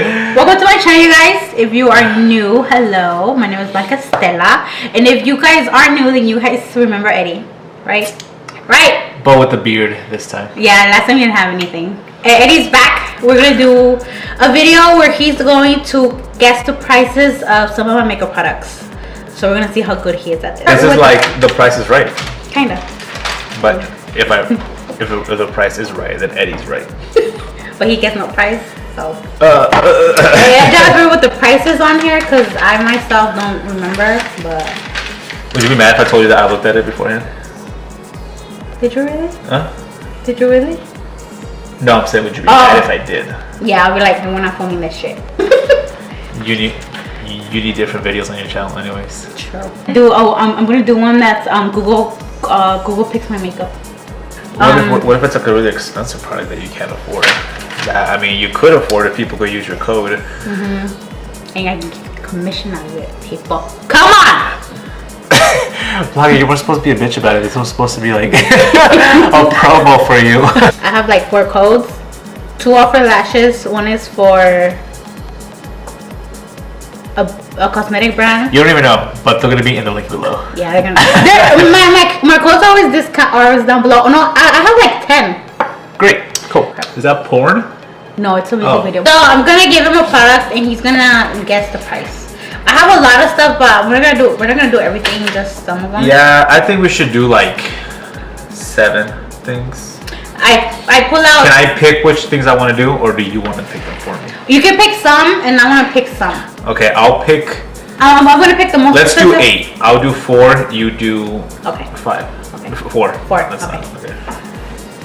Welcome to my channel, you guys. If you are new, hello. My name is BlancaEstela. And if you guys are new, then you guys remember Eddie, right? Right. But with the beard this time. Yeah, last time he didn't have anything. Eddie's back. We're going to do a video where he's going to guess the prices of some of my makeup products. So we're going to see how good he is at this. This is like The Price is Right. Kind of. But if the price is right, then Eddie's right. But he gets no price, so. I don't agree with the prices on here because I myself don't remember, but. Would you be mad if I told you that I looked at it beforehand? Did you really? Huh? Did you really? No, I'm saying would you be mad if I did? Yeah, I'll be like, we're not filming this shit. You need different videos on your channel anyways. True. I'm gonna do one that's Google picks my makeup. What if it's like a really expensive product that you can't afford? I mean, you could afford it. People could use your code. And I can get commission out of it, people. Come on! Blanca, you weren't supposed to be a bitch about it. This was supposed to be like a promo for you. I have like 4 codes. 2 are for lashes. 1 is for a cosmetic brand. You don't even know, but they're gonna be in the link below. Yeah, they're gonna. my codes are always discount or always down below. No, I have like 10. Great, cool. Is that porn? No, it's a music video. So I'm gonna give him a product and he's gonna guess the price. I have a lot of stuff, but we're not gonna do everything, just some of them. Yeah, I think we should do like 7 things. I pull out. Can I pick which things I want to do, or do you want to pick them for me? You can pick some, and I want to pick some. Okay, I'll pick. I'm gonna pick the most. Let's do 8. I'll do 4. You do. Okay. 5. Okay. 4. That's okay. not okay.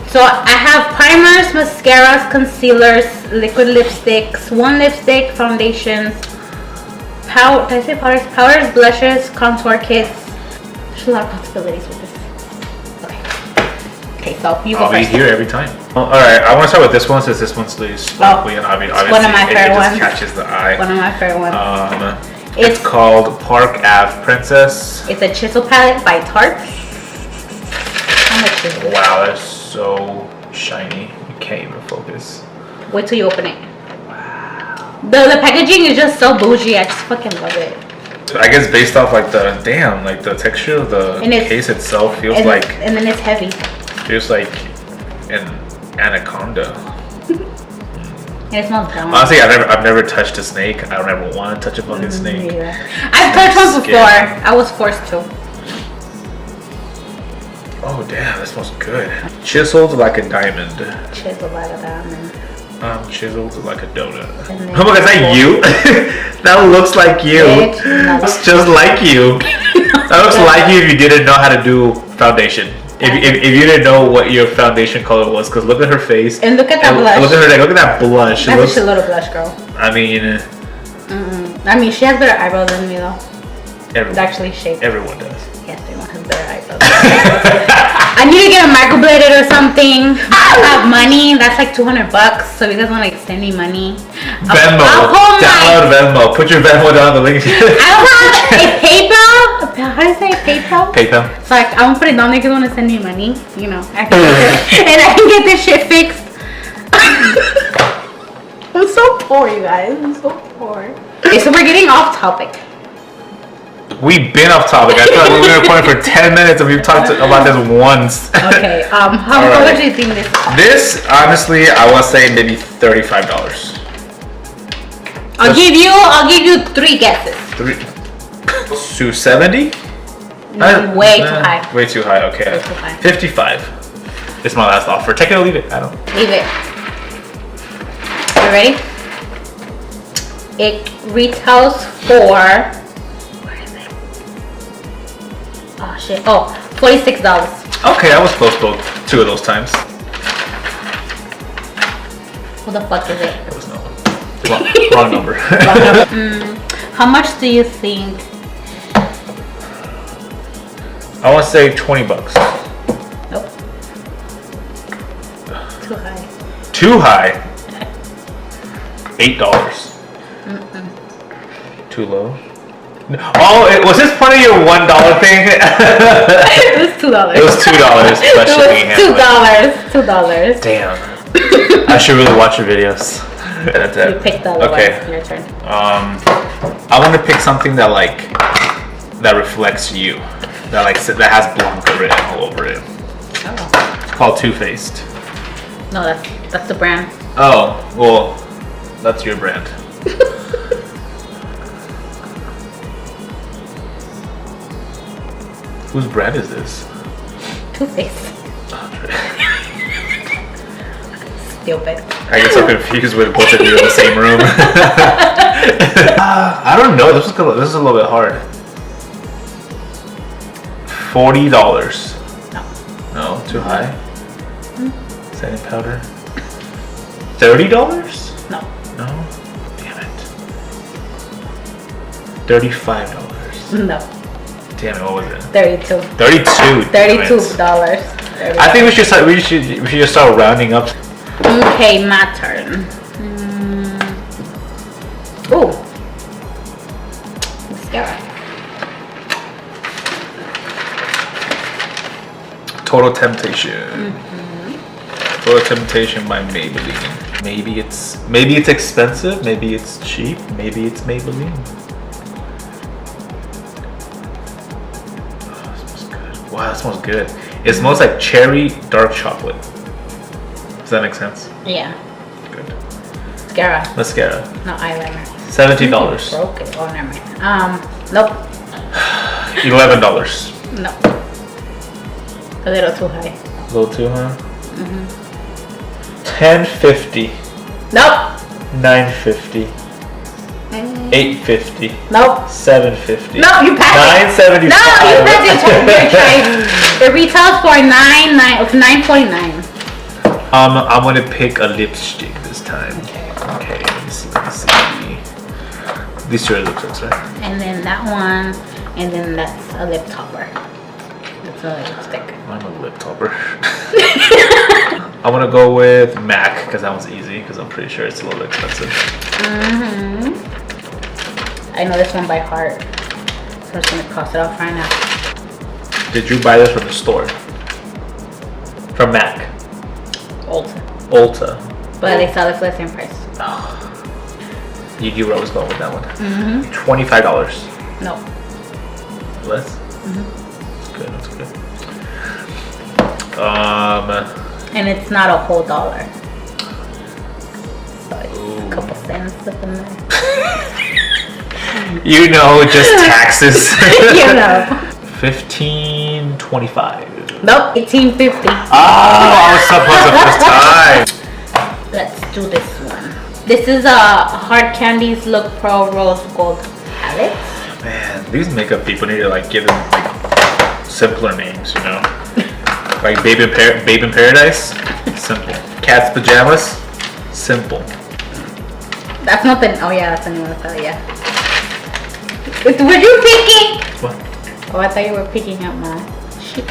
So I have primers, mascaras, concealers, liquid lipsticks, 1 lipstick, foundations. Did I say powders? Powders, blushes, contour kits. There's a lot of possibilities with this. Okay, so you go I'll first. be here every time. Well, alright, I want to start with this one since this one's really sparkly and obviously one of my favorite ones. It just catches the eye. One of my favorite ones. It's called Park Ave Princess. It's a chisel palette by Tarte. How much is it? Wow, that's so shiny. You can't even focus. Wait till you open it. The packaging is just so bougie. I just fucking love it. I guess based off like the texture of the case itself feels like. And then it's heavy. Feels like an anaconda. And it smells brown. Honestly, I've never touched a snake. I don't ever want to touch a fucking snake. I've touched one before. I was forced to. Oh damn, that smells good. Chiseled like a diamond. Chiseled like a diamond. Chiseled like a donut. Oh my god, is that you? That looks like you. It's just like you. That looks like you if you didn't know how to do foundation. If you didn't know what your foundation color was, because look at her face. And look at that blush. Look at her neck. Look at that blush. That's a little blush, girl. I mean. She has better eyebrows than me, though. Everyone. It's actually shaped. Everyone does. Yes, everyone has better eyebrows. I need to get a microbladed or something. I have money. That's like $200. So if you guys want to like send me money, Venmo. Download Venmo. Put your Venmo down the link. I don't have a PayPal. How do you say PayPal? PayPal. So like, I'm gonna put it down there if you want to send me money. You know, and I can get this shit fixed. I'm so poor, you guys. I'm so poor. Okay, so we're getting off topic. We've been off topic. I thought we were recording for 10 minutes and we've talked about this once. Okay, how much do you think this is? This, honestly, I want to say maybe $35. I'll give you 3 guesses. 270? No, way too high. Way too high, okay. Way too high. 55. It's my last offer. Take it or leave it. I don't. Leave it. You ready? It retails for. Oh shit! Oh, $46. Okay, I was close both 2 of those times. What the fuck is it? It was no. Wrong number. How much do you think? I want to say $20. Nope. Too high. Too high. $8. Too low. Oh, was this part of your $1 thing? It was $2. It was $2. $2. $2. Damn. I should really watch your videos. That's it. You picked the other Okay. one. Your turn. I want to pick something that that reflects you. That has Blanca written all over it. Oh. It's called Too Faced. No, that's the brand. Oh, well, that's your brand. Whose brand is this? Too Faced. Stupid. I get so confused with both of you in the same room. I don't know. This is a little bit hard. $40. No. No, too high. Setting powder. $30? No. No. Damn it. $35. No. Damn it. What was it? 32. 32. $32. I think we should just start rounding up. Okay, my turn. Ooh. Mascara. Total Temptation. Total Temptation by Maybelline. Maybe it's expensive, maybe it's cheap, maybe it's Maybelline. Oh, it smells good. Wow, that smells good. It smells like cherry dark chocolate. Does that make sense? Yeah. Good. Mascara. Mascara. No, eyeliner. $17. Broke it. Oh, never mind. Nope. $11. No. A little too high. A little too high? $10.50. Nope. $9.50. $8.50. Nope. $7.50. No, you passed it. $9.75. No, you passed it. You're trying. It retails for $9.49. I'm gonna pick a lipstick this time. Okay, let me see. These two are lipsticks, right? And then that one, and then that's a lip topper. That's a lipstick. I'm a lip topper. I'm gonna go with MAC because that one's easy because I'm pretty sure it's a little expensive. I know this one by heart. So I'm just gonna cross it off right now. Did you buy this from the store? From MAC? Ulta. Ulta. But they sell it for the same price. Oh. You were always going with that one. $25. No. Less? That's good. And it's not a whole dollar. So it's a couple cents up in there. You know, just taxes. You know. $15.25. Nope, $18.50. Oh, I was supposed the first time. Let's do this one. This is a Hard Candies Look Pro Rose Gold palette. Man, these makeup people need to give them simpler names, you know? Like Babe in Paradise, simple. Cat's Pajamas, simple. That's not the. Oh yeah, that's the name of the palette. Yeah. Were you picking? What? Oh, I thought you were picking up my. Shit.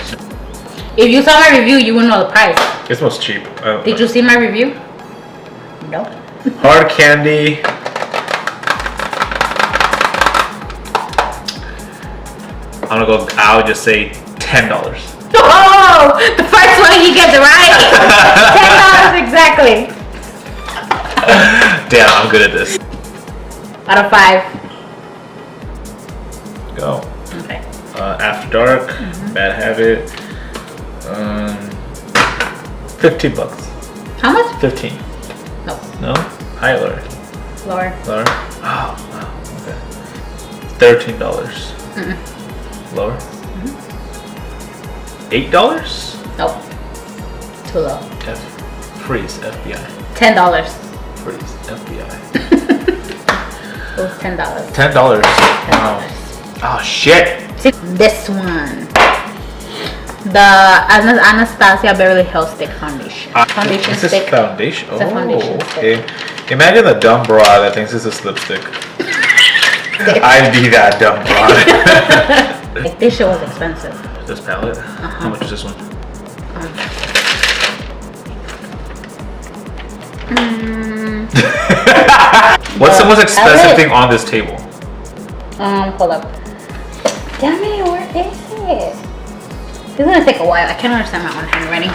If you saw my review, you would know the price. This one's cheap. Did you see my review? No. Hard Candy. I'll just say $10. Oh, the first one he gets right. $10 exactly. Damn, I'm good at this. Out of 5. Go. Okay. After Dark, Bad Habit. $15. How much? 15. No. No? Higher, lower? Lower. Lower? Oh, wow. Okay. $13. Lower? $8? Nope. Too low. Freeze, FBI. $10. Freeze, FBI. It was $10. $10. Wow. Oh, shit. This one. The Anastasia Beverly Hills Stick Foundation. Foundation this stick. Is foundation? It's a foundation okay. stick. Imagine a dumb broad that thinks this is lipstick. I'd be that dumb broad. Like, this shit was expensive. This palette? How much is this one? What's the most expensive thing on this table? Hold up. Damn it, where is it? It's gonna take a while. I can't understand my own handwriting.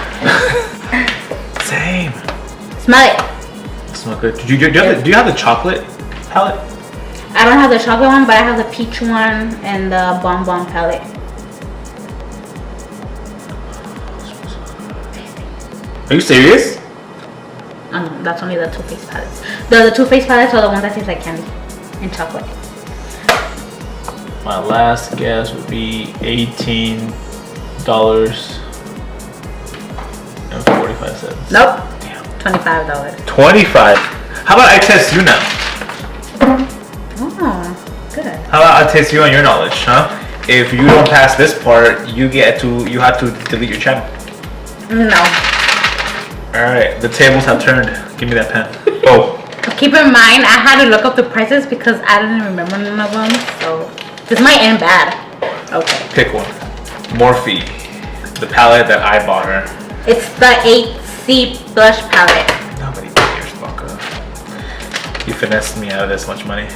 Same. Smell it. Smell good. Do you have the chocolate palette? I don't have the chocolate one, but I have the peach one and the bonbon palette. Are you serious? That's only the Too Faced palettes. The Too Faced palettes are the ones that taste like candy and chocolate. My last guess would be $18.45. Nope. Damn. $25. 25. How about I test you now? Oh, good. How about I test you on your knowledge, huh? If you don't pass this part, you have to delete your channel. No. Alright, the tables have turned. Give me that pen. Oh. Keep in mind, I had to look up the prices because I didn't remember none of them, so this might end bad. Okay. Pick one. Morphe. The palette that I bought her. It's the 8C blush palette. Nobody cares, Blanca. You finessed me out of this much money.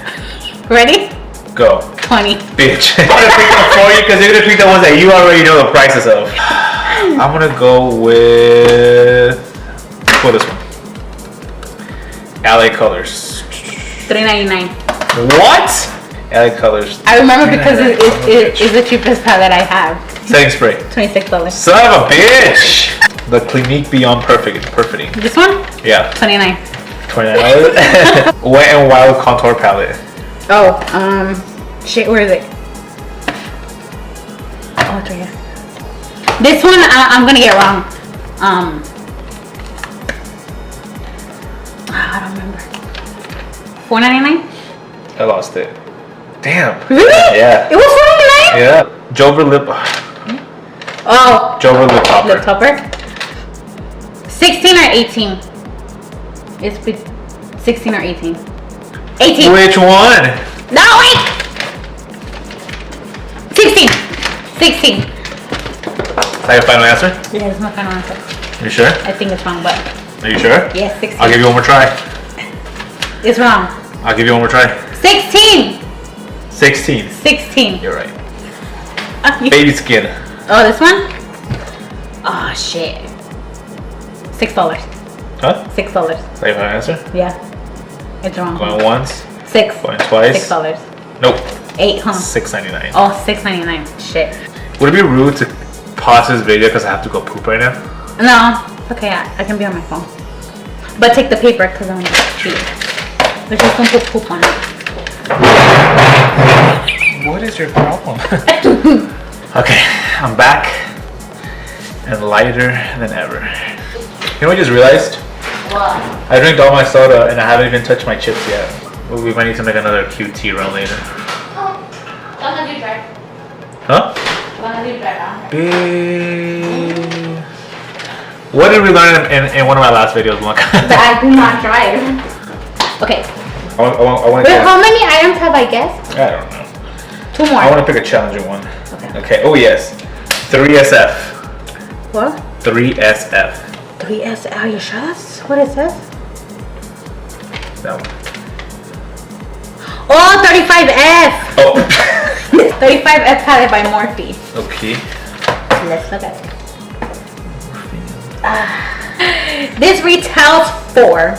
Ready? Go. 20. Bitch. I'm gonna pick them for you because you're gonna pick the ones that you already know the prices of. I'm gonna go with this one. LA Colors. $3.99. What? LA Colors. I remember because it is the cheapest palette I have. Setting spray. $26. Son of a bitch! The Clinique Beyond Perfecting. This one? Yeah. $29. $29. Wet n Wild Contour Palette. Oh, shit, where is it? Oh, it's right here. This one, I'm gonna get wrong. I don't remember. $4.99? I lost it. Damn. Really? Yeah. It was $4.99? Yeah. Jover Lip. Oh. Jover Lip Topper. Lip topper. 16 or 18? It's 16 or 18. 18. Which one? No, wait. 16. 16. Is that your final answer? Yeah, that's my final answer. You sure? I think it's wrong, but Are you sure? yes, 16. I'll give you one more try. It's wrong. I'll give you one more try. 16. 16. 16. You're right. Baby skin. Oh, this one? Oh, shit. $6. Huh? $6. Is that your final answer? Yeah. It's wrong. Going once. 6. Going twice. $6. Nope. 8, huh? $6.99. Oh, $6.99. Shit. Would it be rude to pause this video because I have to go poop right now? No. Okay, I can be on my phone. But take the paper because I'm cheating. But just don't put poop on it. What is your problem? Okay, I'm back and lighter than ever. You know what I just realized? What? I drank all my soda and I haven't even touched my chips yet. We might need to make another QT run later. Oh, gonna do dry. Huh? Gonna do dry now. What did we learn in one of my last videos, Blanca? That I do not drive. Okay. I want Wait, to how many items have I guessed? I don't know. 2 more. I want to pick a challenging one. Okay. Okay. Oh yes. 3SF. What? 3SF. 3S. Are you sure that's what it says? That one. Oh, 35F. Oh. 35F palette by Morphe. Okay. Let's look at it. This retails for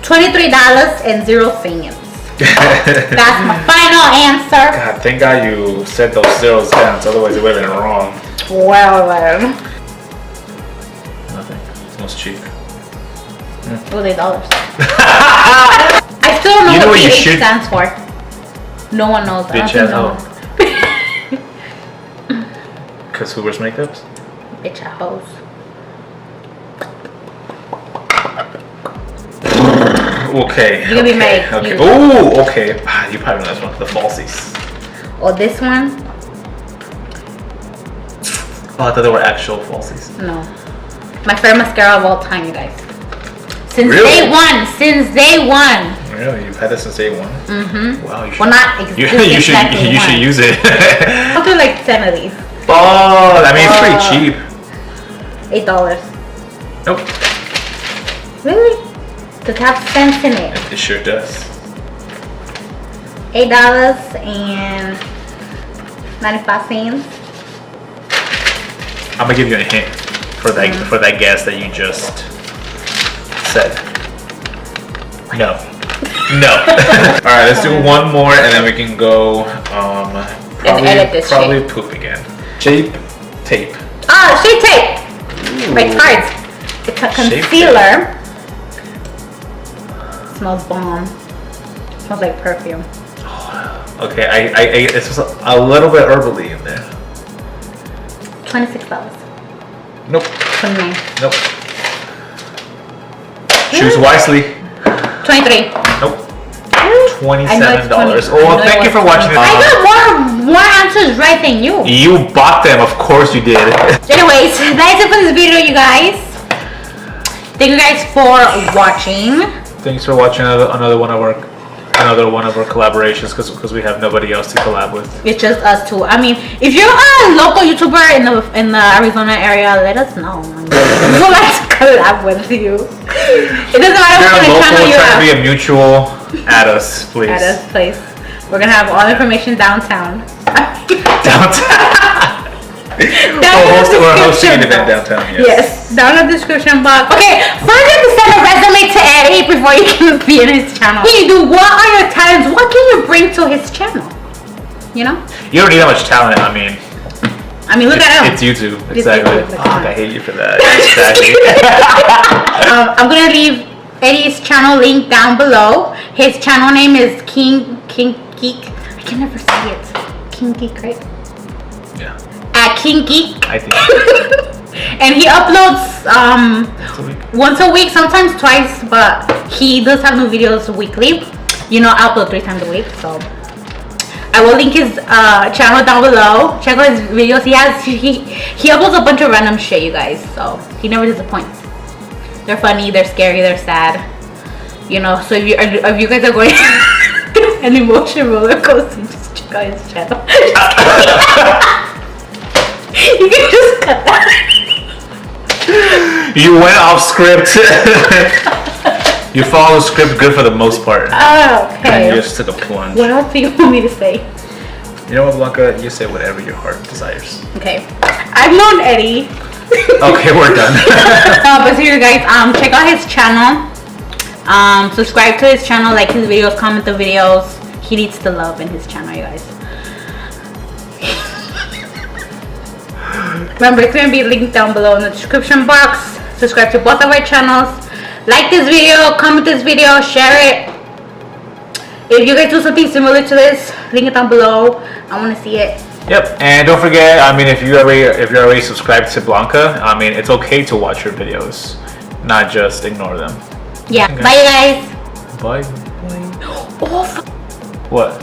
$23.00. That's my final answer. God, thank God you said those zeros down, otherwise it would have been wrong. Well then. Nothing. It's most cheap. Oh, they dollars. I still don't know You know what what you PH should- stands for. No one knows. I don't Bitch think ass no hoe. one. Because who wears makeups? Bitch ass hoes. Okay. You can be made. Okay. You- Oh, okay. You probably know this one. The falsies. Oh, this one? Oh, I thought they were actual falsies. No. My favorite mascara of all time, you guys. Since Really? day one. Since day one. Really? You've had this since day one? Mm-hmm. Wow, you should. Well, not you exactly should one. use it. I'll do like 10 of these. Oh, I mean, it's pretty cheap. $8. Nope. Really? Does it have cents in it? It sure does. $8.95. I'm gonna give you a hint for that guess that you just said. No. No. Alright, let's do one more and then we can go probably poop again. Shape tape. Ah, Shape Tape! My cards. It's a concealer. It smells bomb. It smells like perfume. Okay, I this was a little bit herbally in there. $26. Nope. 29. Nope. Choose wisely. 23. Nope. $27. Oh, thank you for watching it. I got more answers right than you. You bought them, of course you did. Anyways, that's it for this video, you guys. Thank you guys for watching. Thanks for watching another one of our collaborations because we have nobody else to collab with. It's just us two. I mean, if you're a local YouTuber in the Arizona area, let us know. We would like to collab with you. It doesn't matter what kind of channel you have. Trying to be a mutual, add us, please. Add us, please. We're gonna have all information downtown. Downtown. We're hosting an event downtown. Yes, down in the description box. Okay, first you have to send a resume to Eddie before you can be in his channel. What can you do? What are your talents? What can you bring to his channel? You know? You don't need that much talent. I mean, look at him. It's YouTube. Exactly. YouTube, I hate you for that. Exactly. I'm gonna leave Eddie's channel link down below. His channel name is KINGGEEK. I can never say it. KINGGEEK, right? Yeah. At KINGGEEK. I think. And he uploads once a week, sometimes twice, but he does have new videos weekly. You know, I upload 3 times a week, so I will link his channel down below. Check out his videos. He uploads a bunch of random shit, you guys, so he never disappoints. They're funny, they're scary, they're sad. You know, so if you guys are going an emotion roller coaster, just check out his channel. You can just cut that. You went off script. You follow the script good for the most part. Oh, okay. And you just took a plunge. What else do you want me to say? You know what, Blanca? You say whatever your heart desires. Okay. I've known Eddie. Okay, we're done. But seriously, guys, check out his channel. Subscribe to his channel, like his videos, comment the videos. He needs the love in his channel, you guys. Remember, it's going to be linked down below in the description box. Subscribe to both of our channels. Like this video, comment this video, share it. If you guys do something similar to this, link it down below. I want to see it. Yep, and don't forget, I mean, if you're already subscribed to Blanca, I mean, it's okay to watch her videos, not just ignore them. Yeah, okay. Bye, you guys. Bye. Oh, what?